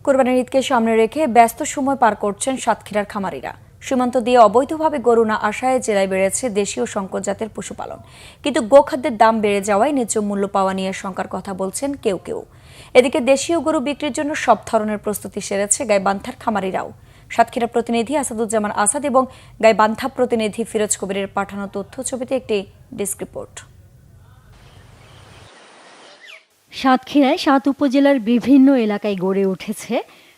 কোরবানির ঈদকে সামনে রেখে ব্যস্ত সময় পার করছেন সাতক্ষীরার খামারিরা। সীমান্ত দিয়ে অবৈধভাবে গরু না আসায় জেলায় বেড়েছে দেশীয় সংকর জাতের পশুপালন, কিন্তু গোখাদ্যের দাম বেড়ে যাওয়ায় ন্যায্য মূল্য পাওয়া নিয়ে শঙ্কার কথা বলছেন কেউ কেউ। এদিকে দেশীয় গরু বিক্রির জন্য সব ধরনের প্রস্তুতি সেরেছে গাইবান্ধার খামারিরাও। সাতক্ষীরা প্রতিনিধি আসাদুজ্জামান আসাদ এবং গাইবান্ধা প্রতিনিধি ফিরোজ কবিরের পাঠানো তথ্য ছবিতে একটি ডেস্ক রিপোর্ট। সাতক্ষীরায় ৭ উপজেলার বিভিন্ন এলাকায় গড়ে উঠেছে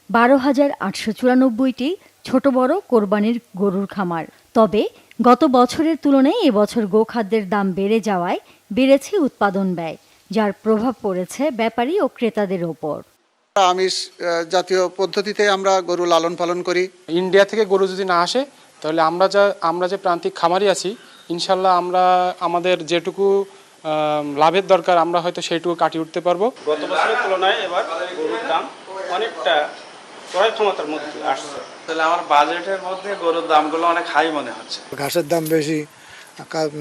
১২,৮৯৪টি ছোট বড় কোরবানির গরুর খামার। তবে গত বছরের তুলনায় এবছর গোখাদ্যের দাম বেড়ে যাওয়ায় বেড়েছে উৎপাদন ব্যয়, যার প্রভাব পড়েছে ব্যাপারী ও ক্রেতাদের ওপর। আমিষ জাতীয় পদ্ধতিতে আমরা গরু লালন পালন করি। ইন্ডিয়া থেকে গরু যদি না আসে তাহলে আমরা যে প্রান্তিক খামারি আছি, ইনশাল্লাহ আমরা আমাদের যেটুকু লাভের দরকার আমরা হয়তো সেইটুকু কাটিয়ে উঠতে পারবো। গত বছরের তুলনায় এবার গরুর দাম অনেকটা ক্রয় ক্ষমতার মধ্যে আসছে। তাহলে আমার বাজেটের মধ্যে গরুর দামগুলো অনেক হাই মনে হচ্ছে। ঘাসের দাম বেশি,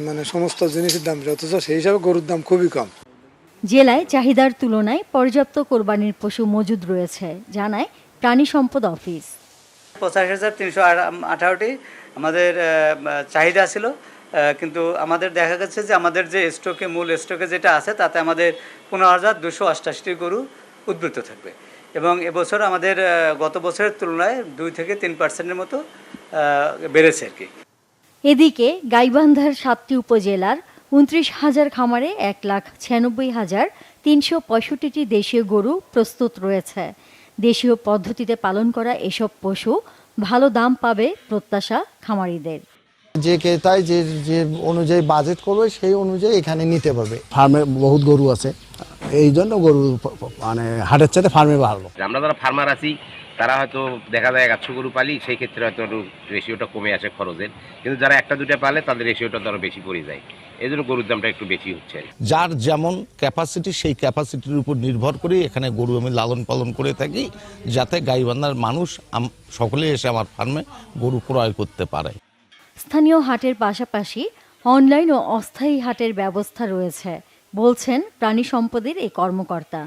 মানে সমস্ত জিনিসের দাম, অথচ সেই হিসাবে গরুর দাম খুবই কম। জেলায় চাহিদার তুলনায় পর্যাপ্ত কোরবানির পশু মজুদ রয়েছে, জানায় প্রাণী সম্পদ অফিস। 85,318টি আমাদের চাহিদা ছিল, কিন্তু আমাদের দেখা গেছে যে আমাদের যে মূল স্টকে যেটা আছে তাতে আমাদের 15,288টি গরু উদ্বৃত্ত থাকবে, এবং এবছর আমাদের গত বছরের তুলনায় 2 থেকে 3% মতো বেড়েছে আর কি। এদিকে গাইবান্ধার 7টি উপজেলার 29,000 খামারে 1,96,365টি দেশীয় গরু প্রস্তুত রয়েছে। দেশীয় পদ্ধতিতে পালন করা এসব পশু ভালো দাম পাবে প্রত্যাশা খামারিদের। যে ক্রেতায় যে অনুযায়ী বাজেট করবে সেই অনুযায়ী এখানে নিতে পারবে। ফার্মে বহুত গরু আছে, এই জন্য গরু মানে হাটের চাইতে ফার্মে ভালো। আমরা যারা ফার্মার আছি তারা হয়তো দেখা যায় 100 গরু পালি, সেই ক্ষেত্রে হয়তো রেশিওটা কমে আসে খরচের, কিন্তু যারা একটা দুটা পালে তাদের রেশিওটা ধরো বেশি পড়ে যায়, এই জন্য গরুর দামটা একটু বেশি হচ্ছে। যার যেমন ক্যাপাসিটি সেই ক্যাপাসিটির উপর নির্ভর করে এখানে গরু আমি লালন পালন করে থাকি, যাতে গাইবান্ধার মানুষ সকলে এসে আমার ফার্মে গরু ক্রয় করতে পারে। স্থানীয় হাটের পাশাপাশি অনলাইন ও অস্থায়ী হাটের ব্যবস্থা রয়েছে, বলছেন প্রাণী সম্পদের এই কর্মকর্তা।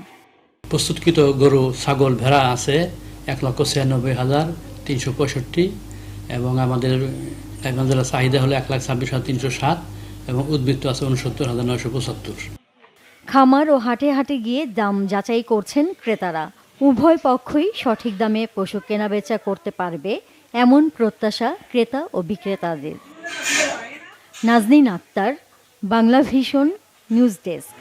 প্রস্তুতকৃত গরু, ছাগল, ভেড়া আছে 1,96,365 এবং আমাদের জেলার চাহিদা হলো 1,26,307 এবং উদ্বৃত্ত আছে 69,975। খামার ও হাটে হাটে গিয়ে দাম যাচাই করছেন ক্রেতারা। উভয় পক্ষই সঠিক দামে পশু কেনাবেচা করতে পারবে এমন প্রত্যাশা ক্রেতা ও বিক্রেতাদের। Nazneen Akter, Bangla vision news desk.